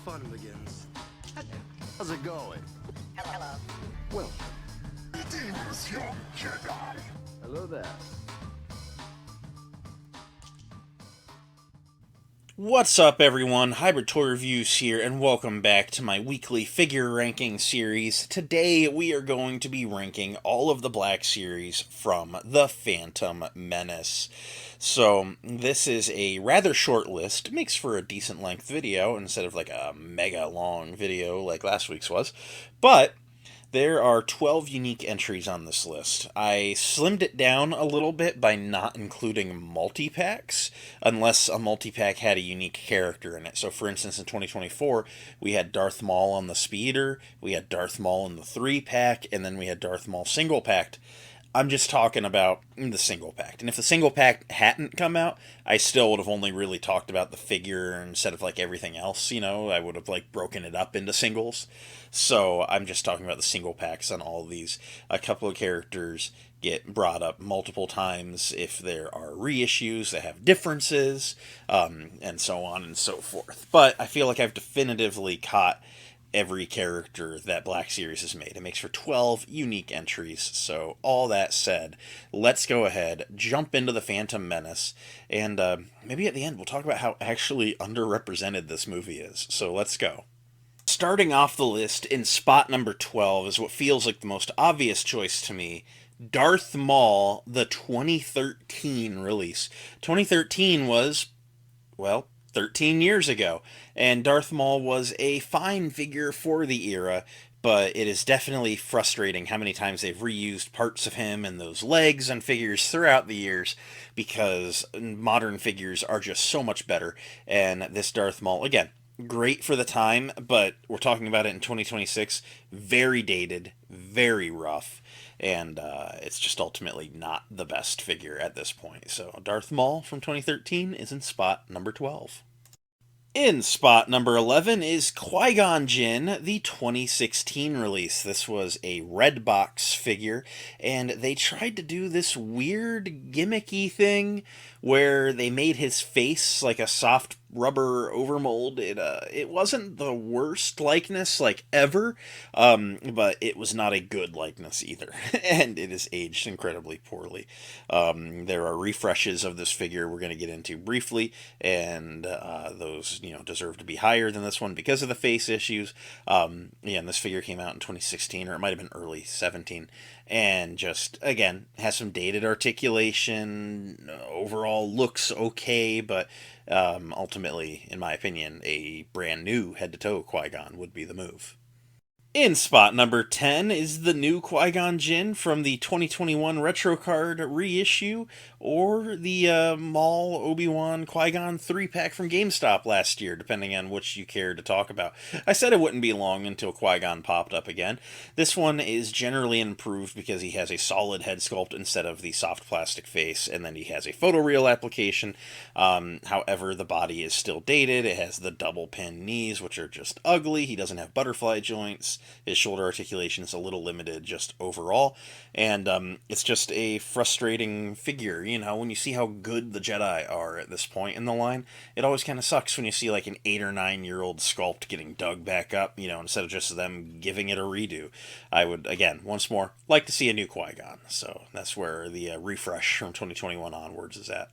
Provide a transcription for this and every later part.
fun begins. How's it going? Hello. Well, greetings, young Jedi. Hello there. What's up, everyone? Hybrid Toy Reviews here, and welcome back to my weekly figure ranking series. Today, we are going to be ranking all of the Black Series from the Phantom Menace. So, this is a rather short list. It makes for a decent length video instead of like a mega long video like last week's was. But there are 12 unique entries on this list. I slimmed it down a little bit by not including multi-packs, unless a multi-pack had a unique character in it. So, for instance, in 2024, we had Darth Maul on the Speeder, we had Darth Maul in the 3-pack, and then we had Darth Maul single-packed. I'm just talking about the single pack. And if the single pack hadn't come out, I still would have only really talked about the figure instead of like everything else, you know. I would have like broken it up into singles. So I'm just talking about the single packs on all of these. A couple of characters get brought up multiple times if there are reissues that have differences, and so on and so forth. But I feel like I've definitively caught every character that Black Series has made. It makes for 12 unique entries. So, all that said, let's go ahead, jump into the Phantom Menace, and maybe at the end we'll talk about how actually underrepresented this movie is. So, let's go. Starting off the list in spot number 12 is what feels like the most obvious choice to me. Darth Maul, the 2013 release. 2013 was, well, 13 years ago, and Darth Maul was a fine figure for the era, but it is definitely frustrating how many times they've reused parts of him and those legs and figures throughout the years, because modern figures are just so much better, and this Darth Maul, again, great for the time, but we're talking about it in 2026, very dated, very rough, and it's just ultimately not the best figure at this point. So Darth Maul from 2013 is in spot number 12. In spot number 11 is Qui-Gon Jinn, the 2016 release. This was a red box figure, and they tried to do this weird gimmicky thing where they made his face like a soft rubber overmold. It wasn't the worst likeness like ever, but it was not a good likeness either, and it is aged incredibly poorly. There are refreshes of this figure we're going to get into briefly, and those deserve to be higher than this one because of the face issues. Yeah, and this figure came out in 2016, or it might have been early 17, and just again has some dated articulation. Overall looks okay, but ultimately, in my opinion, a brand new head-to-toe Qui-Gon would be the move. In spot number 10 is the new Qui-Gon Jinn from the 2021 Retro Card reissue, or the Maul Obi-Wan Qui-Gon 3-pack from GameStop last year, depending on which you care to talk about. I said it wouldn't be long until Qui-Gon popped up again. This one is generally improved because he has a solid head sculpt instead of the soft plastic face, and then he has a photoreal application. However, the body is still dated. It has the double pin knees, which are just ugly. He doesn't have butterfly joints. His shoulder articulation is a little limited just overall, and it's just a frustrating figure. When you see how good the Jedi are at this point in the line, it always kind of sucks when you see like an 8 or 9-year-old sculpt getting dug back up, instead of just them giving it a redo. I would, again, once more, like to see a new Qui-Gon, so that's where the refresh from 2021 onwards is at.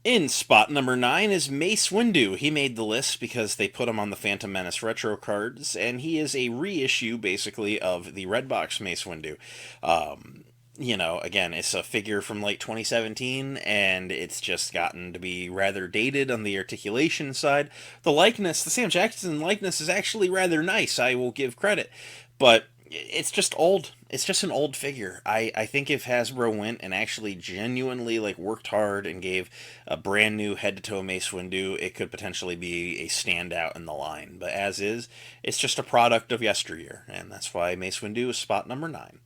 In spot number 9 is Mace Windu. He made the list because they put him on the Phantom Menace retro cards, and he is a reissue, basically, of the red box Mace Windu. Again, it's a figure from late 2017, and it's just gotten to be rather dated on the articulation side. The likeness, the Sam Jackson likeness, is actually rather nice, I will give credit, but it's just old. It's just an old figure. I think if Hasbro went and actually genuinely worked hard and gave a brand new head-to-toe Mace Windu, it could potentially be a standout in the line. But as is, it's just a product of yesteryear, and that's why Mace Windu is spot number 9.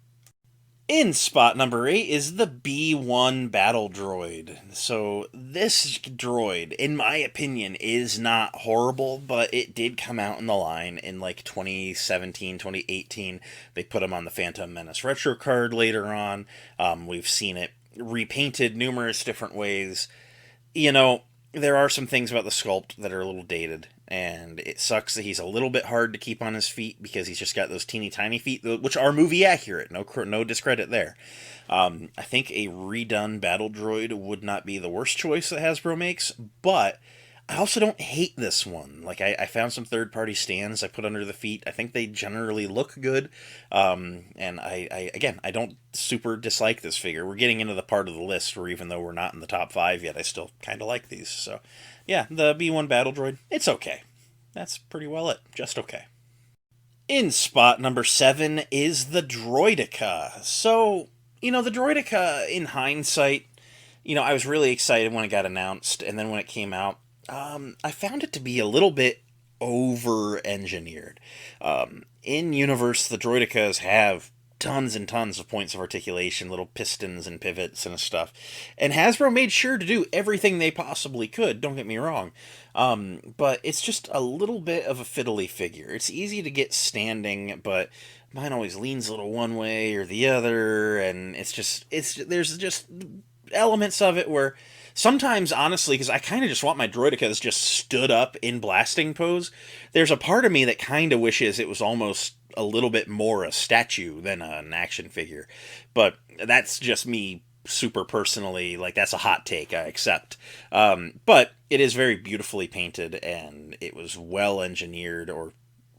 In spot number 8 is the B1 Battle Droid. So this droid, in my opinion, is not horrible, but it did come out in the line in 2017, 2018. They put him on the Phantom Menace retro card later on. We've seen it repainted numerous different ways. there are some things about the sculpt that are a little dated, and it sucks that he's a little bit hard to keep on his feet because he's just got those teeny tiny feet, which are movie accurate. No discredit there. I think a redone battle droid would not be the worst choice that Hasbro makes, but I also don't hate this one. Like, I found some third-party stands I put under the feet. I think they generally look good. And I don't super dislike this figure. We're getting into the part of the list where even though we're not in the top 5 yet, I still kind of like these. So, yeah, the B1 Battle Droid, it's okay. That's pretty well it. Just okay. In spot number 7 is the Droideka. So, the Droideka, in hindsight, I was really excited when it got announced, and then when it came out, I found it to be a little bit over-engineered. In universe, the Droidekas have tons and tons of points of articulation, little pistons and pivots and stuff. And Hasbro made sure to do everything they possibly could, don't get me wrong. But it's just a little bit of a fiddly figure. It's easy to get standing, but mine always leans a little one way or the other, and there's just elements of it where sometimes, honestly, because I kind of just want my Droidekas just stood up in blasting pose, there's a part of me that kind of wishes it was almost a little bit more a statue than an action figure. But that's just me super personally. Like, that's a hot take, I accept. But it is very beautifully painted, and it was well engineered, or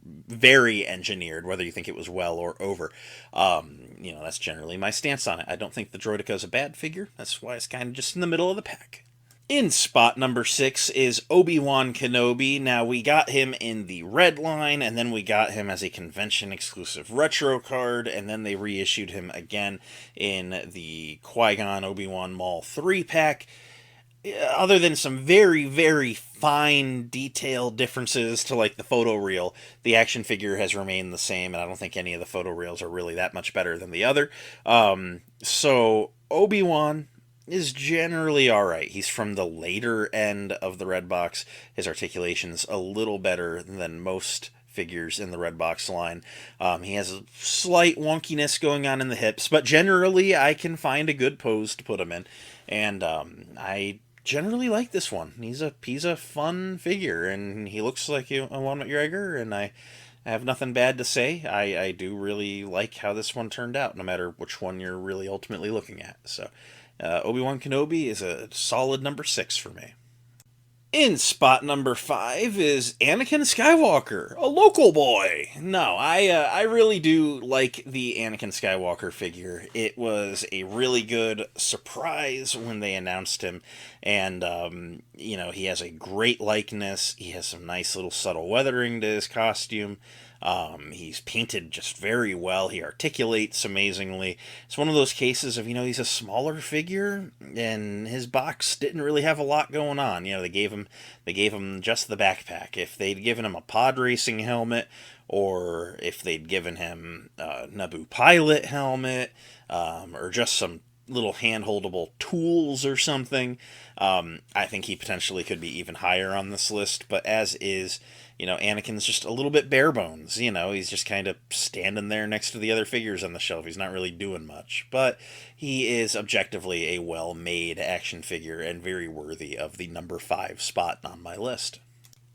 very engineered, whether you think it was well or over. That's generally my stance on it. I don't think the Droideka is a bad figure. That's why it's kind of just in the middle of the pack. In spot number 6 is Obi-Wan Kenobi. Now, we got him in the red line, and then we got him as a convention-exclusive retro card, and then they reissued him again in the Qui-Gon Obi-Wan Maul 3-pack. Other than some very, very fine detail differences to, like, the photo reel, the action figure has remained the same, and I don't think any of the photo reels are really that much better than the other. So Obi-Wan is generally alright. He's from the later end of the red box. His articulation's a little better than most figures in the red box line. He has a slight wonkiness going on in the hips, but generally I can find a good pose to put him in, and I generally like this one. He's a fun figure, and he looks like a Ewan McGregor, and I have nothing bad to say. I do really like how this one turned out, no matter which one you're really ultimately looking at. So, Obi-Wan Kenobi is a solid number 6 for me. In spot number 5 is Anakin Skywalker, a local boy. No, I really do like the Anakin Skywalker figure. It was a really good surprise when they announced him, and he has a great likeness. He has some nice little subtle weathering to his costume. He's painted just very well. He articulates amazingly. It's one of those cases of, he's a smaller figure, and his box didn't really have a lot going on. They gave him just the backpack. If they'd given him a pod racing helmet, or if they'd given him a Naboo pilot helmet, or just some little hand-holdable tools or something, I think he potentially could be even higher on this list. But as is, Anakin's just a little bit bare bones. He's just kind of standing there next to the other figures on the shelf. He's not really doing much. But he is objectively a well-made action figure and very worthy of the number 5 spot on my list.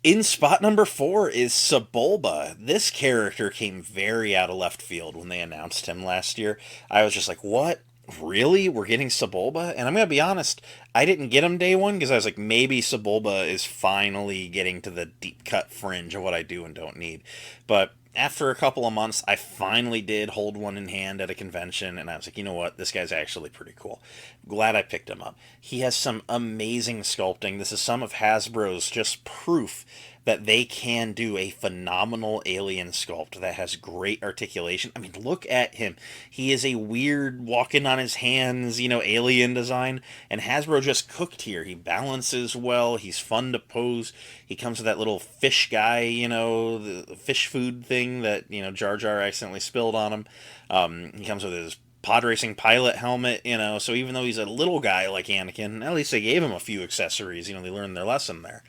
In spot number 4 is Sebulba. This character came very out of left field when they announced him last year. I was just like, what? Really? We're getting Sebulba? And I'm going to be honest, I didn't get him day one because I was like, maybe Sebulba is finally getting to the deep cut fringe of what I do and don't need. But after a couple of months, I finally did hold one in hand at a convention, and I was like, you know what? This guy's actually pretty cool. Glad I picked him up. He has some amazing sculpting. This is some of Hasbro's just proof that they can do a phenomenal alien sculpt that has great articulation. I mean, look at him. He is a weird walking on his hands, alien design, and Hasbro just cooked here. He balances well. He's fun to pose. He comes with that little fish guy, the fish food thing that, Jar Jar accidentally spilled on him. He comes with his pod racing pilot helmet, so even though he's a little guy like Anakin, at least they gave him a few accessories. They learned their lesson there.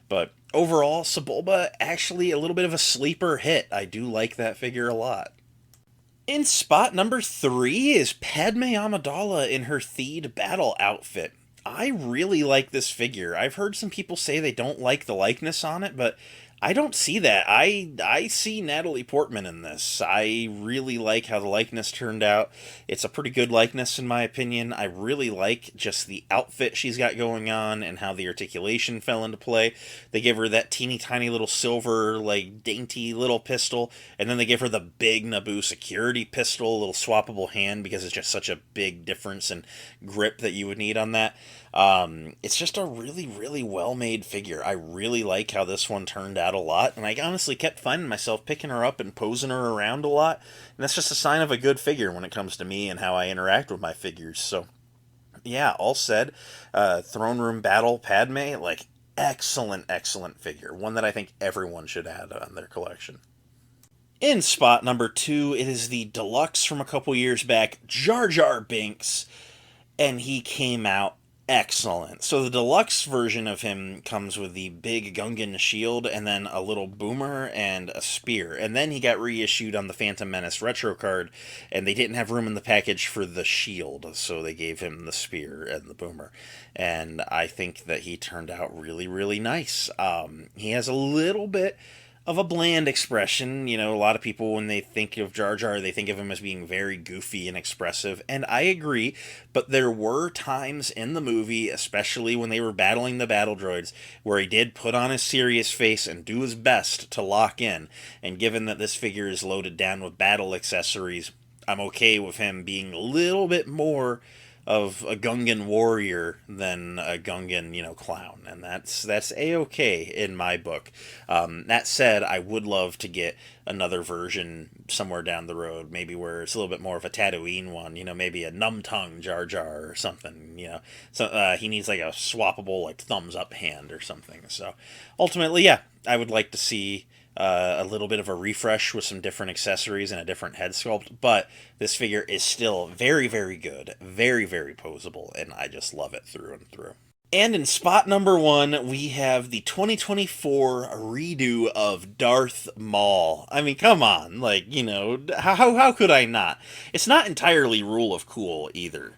But overall, Sebulba, actually a little bit of a sleeper hit. I do like that figure a lot. In spot number 3 is Padme Amidala in her Theed battle outfit. I really like this figure. I've heard some people say they don't like the likeness on it, but I don't see that. I see Natalie Portman in this. I really like how the likeness turned out. It's a pretty good likeness in my opinion. I really like just the outfit she's got going on and how the articulation fell into play. They give her that teeny tiny little silver, like dainty little pistol, and then they give her the big Naboo security pistol, a little swappable hand because it's just such a big difference in grip that you would need on that. It's just a really, really well made figure. I really like how this one turned out a lot, and I honestly kept finding myself picking her up and posing her around a lot, and that's just a sign of a good figure when it comes to me and how I interact with my figures. So, yeah, all said, Throne Room Battle Padme, like, excellent, excellent figure. One that I think everyone should add on their collection. In spot number 2, it is the deluxe from a couple years back, Jar Jar Binks, and he came out excellent. So the deluxe version of him comes with the big Gungan shield and then a little boomer and a spear. And then he got reissued on the Phantom Menace retro card, and they didn't have room in the package for the shield, so they gave him the spear and the boomer. And I think that he turned out really, really nice. He has a little bit of a bland expression. You know, a lot of people, when they think of Jar Jar, they think of him as being very goofy and expressive, and I agree, but there were times in the movie, especially when they were battling the battle droids, where he did put on his serious face and do his best to lock in, and given that this figure is loaded down with battle accessories, I'm okay with him being a little bit more of a Gungan warrior than a Gungan, clown, and that's a-okay in my book. That said, I would love to get another version somewhere down the road, maybe where it's a little bit more of a Tatooine one, maybe a Num Tongue Jar Jar or something, So he needs like a swappable, like thumbs up hand or something. So ultimately, yeah, I would like to see a little bit of a refresh with some different accessories and a different head sculpt, but this figure is still very, very good, very, very posable, and I just love it through and through. And in spot number 1, we have the 2024 redo of Darth Maul. I mean, come on, how could I not? It's not entirely rule of cool either.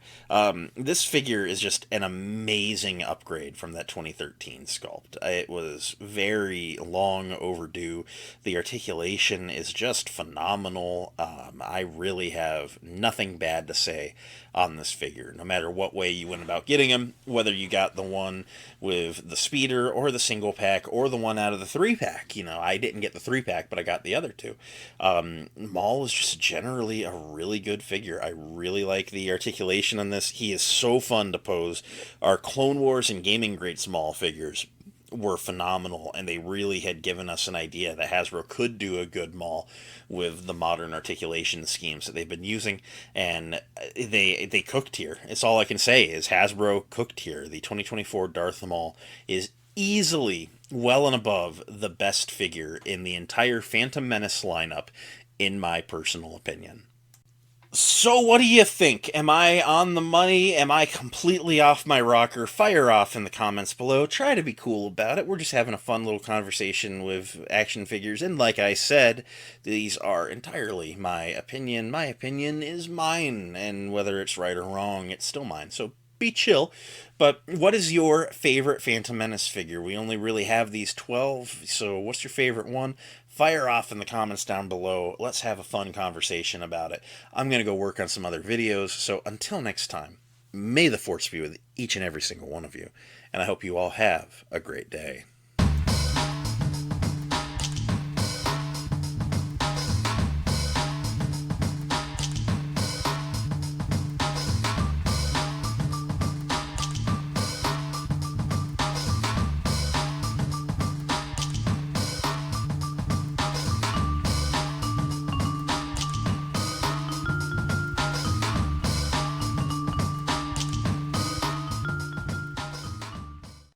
This figure is just an amazing upgrade from that 2013 sculpt. It was very long overdue. The articulation is just phenomenal. I really have nothing bad to say on this figure, no matter what way you went about getting him, whether you got the one with the speeder or the single pack or the one out of the 3-pack. I didn't get the 3-pack, but I got the other two. Maul is just generally a really good figure. I really like the articulation on this. He is so fun to pose. Our Clone Wars and Gaming Greats Maul figures were phenomenal, and they really had given us an idea that Hasbro could do a good Maul with the modern articulation schemes that they've been using, and they cooked here. It's all I can say is Hasbro cooked here. The 2024 Darth Maul is easily well and above the best figure in the entire Phantom Menace lineup, in my personal opinion. So what do you think? Am I on the money? Am I completely off my rocker? Fire off in the comments below. Try to be cool about it. We're just having a fun little conversation with action figures. And like I said, these are entirely my opinion. My opinion is mine. And whether it's right or wrong, it's still mine. So be chill. But what is your favorite Phantom Menace figure? We only really have these 12. So what's your favorite one? Fire off in the comments down below. Let's have a fun conversation about it. I'm going to go work on some other videos. So until next time, may the Force be with each and every single one of you. And I hope you all have a great day.